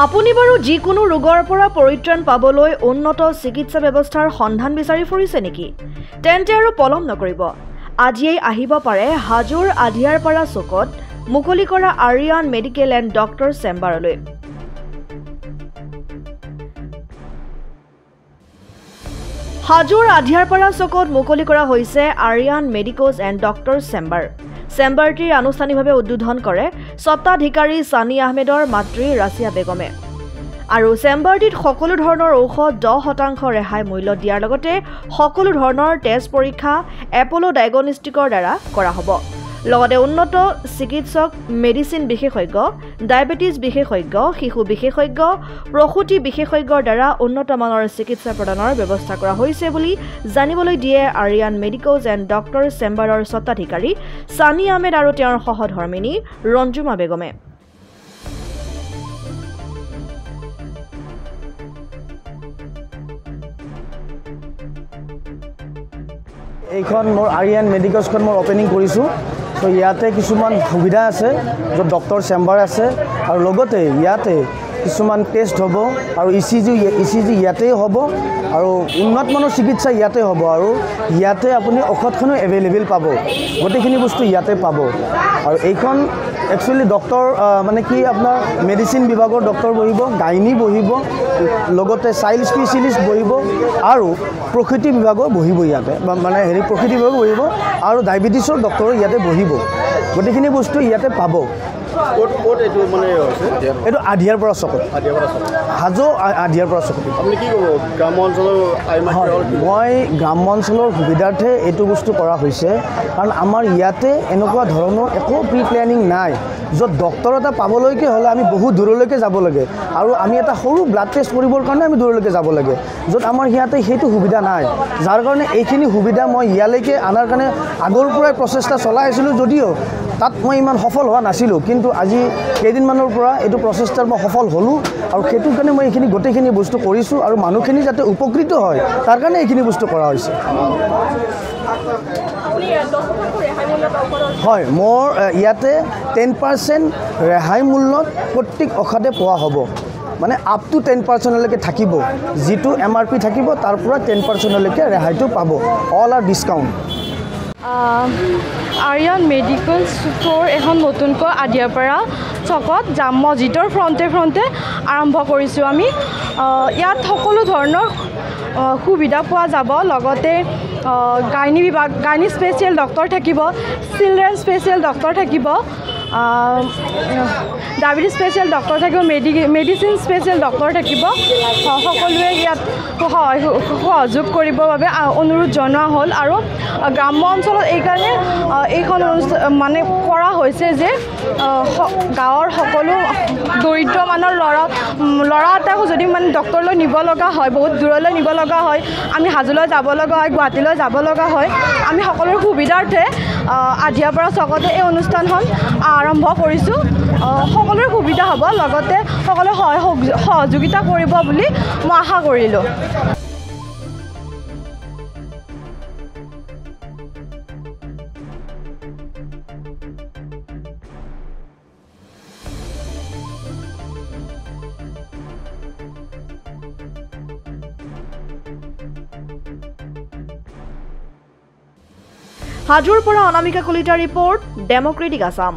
আপুনি বাৰু যিকোনো ৰোগৰ পৰা পৰিত্ৰাণ পাবলৈ উন্নত চিকিৎসা ব্যৱস্থাৰ সন্ধান বিচাৰি ফুৰিছে নেকি? তেন্তে আৰু পলম নকৰিব। আজিয়েই আহিব পাৰে হাজোৰ আধিয়াৰপাৰা চুকত মুকলি কৰা আৰিয়ান মেডিকেল এণ্ড ডক্টৰ চেম্বাৰলৈ। হাজোৰ আধিয়াৰপাৰা চুকত মুকলি কৰা হৈছে Aryan medicos and doctor chamber. চেম্বাৰটিৰ আনুষ্ঠানিকভাৱে উদ্বোধন কৰে স্বত্বাধিকাৰী ছানী আহমেদৰ মাতৃ ৰাছিয়া বেগমে। আৰু চেম্বাৰটিত সকলো ধৰণৰ ঔষধ 10% ৰেহাই মূল্য দিয়াৰ লগতে সকলো ধৰণৰ টেষ্ট পৰীক্ষা এপলো ডায়েগনষ্টিকৰ দ্বাৰা কৰা হ'ব। লগতে উন্নত চিকিৎসক, মেডিচিন বিশেষজ্ঞ, ডায়েবেটিছ বিশেষজ্ঞ, শিশু বিশেষজ্ঞ, প্ৰসূতি বিশেষজ্ঞৰ দ্বাৰা উন্নত মানৰ চিকিৎসা প্ৰদানৰ ব্যৱস্থা কৰা হৈছে বুলি জানিবলৈ দিয়ে আৰিয়ান মেডিকোজ এণ্ড ডক্টৰ চেম্বাৰৰ স্বত্বাধিকাৰী ছানী আহমেদ আৰু তেওঁৰ সহধৰ্মিনী ৰঞ্জুমা বেগমে। এইখন মোৰ আৰিয়ান মেডিকোজখন মই অপেনিং কৰিছোঁ। তো ইয়াতে কিছুমান সুবিধা আছে য'ত ডক্টৰ চেম্বাৰ আছে আৰু লগতে ইয়াতে কিছুমান টেষ্ট হ'ব আৰু ইচিজি ইয়াতেই হ'ব আৰু উন্নত মানৰ চিকিৎসা ইয়াতে হ'ব আৰু ইয়াতে আপুনি ঔষধখনো এভেইলেবল পাব। গোটেইখিনি বস্তু ইয়াতে পাব। আৰু এইখন একচুৱেলি ডক্টৰ মানে কি আপোনাৰ মেডিচিন বিভাগৰ ডক্টৰ বহিব, গাইনী বহিব, লগতে চাইল্ড স্পেচিয়েলিষ্ট বহিব আৰু প্ৰসূতি বিভাগো বহিব ইয়াতে, মানে প্ৰসূতি বিভাগো বহিব আৰু ডায়েবেটিছৰ ডক্টৰো ইয়াতে বহিব। গোটেইখিনি বস্তু ইয়াতে পাব। এইটো আধিয়াৰপাৰা চকত, হাজো আধিয়াৰপাৰা চকত। আপুনি কি ক'ব গ্ৰাম্য অঞ্চলৰ? মই গ্ৰাম্য অঞ্চলৰ সুবিধাৰ্থে এইটো বস্তু কৰা হৈছে, কাৰণ আমাৰ ইয়াতে এনেকুৱা ধৰণৰ একো প্ৰি প্লেনিং নাই য'ত ডক্টৰ এটা পাবলৈকে হ'লে আমি বহুত দূৰলৈকে যাব লাগে আৰু আমি এটা সৰু ব্লাড টেষ্ট কৰিবৰ কাৰণে আমি দূৰলৈকে যাব লাগে, য'ত আমাৰ ইয়াতে সেইটো সুবিধা নাই। যাৰ কাৰণে এইখিনি সুবিধা মই ইয়ালৈকে অনাৰ কাৰণে আগৰ পৰাই প্ৰচেষ্টা চলাই আছিলোঁ, যদিও তাত মই ইমান সফল হোৱা নাছিলোঁ। কিন্তু আজি কেইদিনমানৰ পৰা এইটো প্ৰচেষ্টাত মই সফল হ'লোঁ আৰু সেইটো কাৰণে মই এইখিনি গোটেইখিনি বস্তু কৰিছোঁ আৰু মানুহখিনি যাতে উপকৃত হয় তাৰ কাৰণে এইখিনি বস্তু কৰা হৈছে। হয়, মোৰ ইয়াতে 10% ৰেহাই মূল্যত প্ৰত্যেক ঔষধে পোৱা হ'ব, মানে আপ টু 10%লৈকে থাকিব। যিটো MRP থাকিব তাৰ পৰা 10%লৈকে ৰেহাইটো পাব। All R discount. Aryan medical store এখন নতুনকৈ আধিয়াৰপাৰা চকত জাম মছজিদৰ ফ্ৰণ্টে আৰম্ভ কৰিছোঁ আমি। ইয়াত সকলো ধৰণৰ সুবিধা পোৱা যাব। লগতে গাইনী স্পেচিয়েল ডক্টৰ থাকিব, চিলড্ৰেন স্পেচিয়েল ডক্টৰ থাকিব, ডায়েবেটিছ স্পেচিয়েল ডক্টৰ থাকিব, মেডিচিন স্পেচিয়েল ডক্টৰ থাকিব। সকলোৱে ইয়াত সহযোগ কৰিবৰ বাবে অনুৰোধ জনোৱা হ'ল। আৰু গ্ৰাম্য অঞ্চলত এইকাৰণে এইখন মানে কৰা হৈছে যে গাঁৱৰ সকলো দৰিদ্ৰ মানৰ ল'ৰা এটাকো যদি মানে ডক্টৰলৈ নিব লগা হয়, বহুত দূৰলৈ নিব লগা হয়, আমি হাজোলৈ যাব লগা হয়, গুৱাহাটীলৈ যাব লগা হয়, আমি সকলোৰে সুবিধাৰ্থে আধিয়াৰপাৰা চকতে এই অনুষ্ঠানখন আৰম্ভ কৰিছোঁ। সকলোৰে সুবিধা হ'ব, লগতে সকলোৱে সহযোগিতা কৰিব বুলি মই আশা কৰিলোঁ। হাজোৰ পৰা অনামিকা কলিতাৰ ৰিপৰ্ট, ডেমক্ৰেটিক আছাম।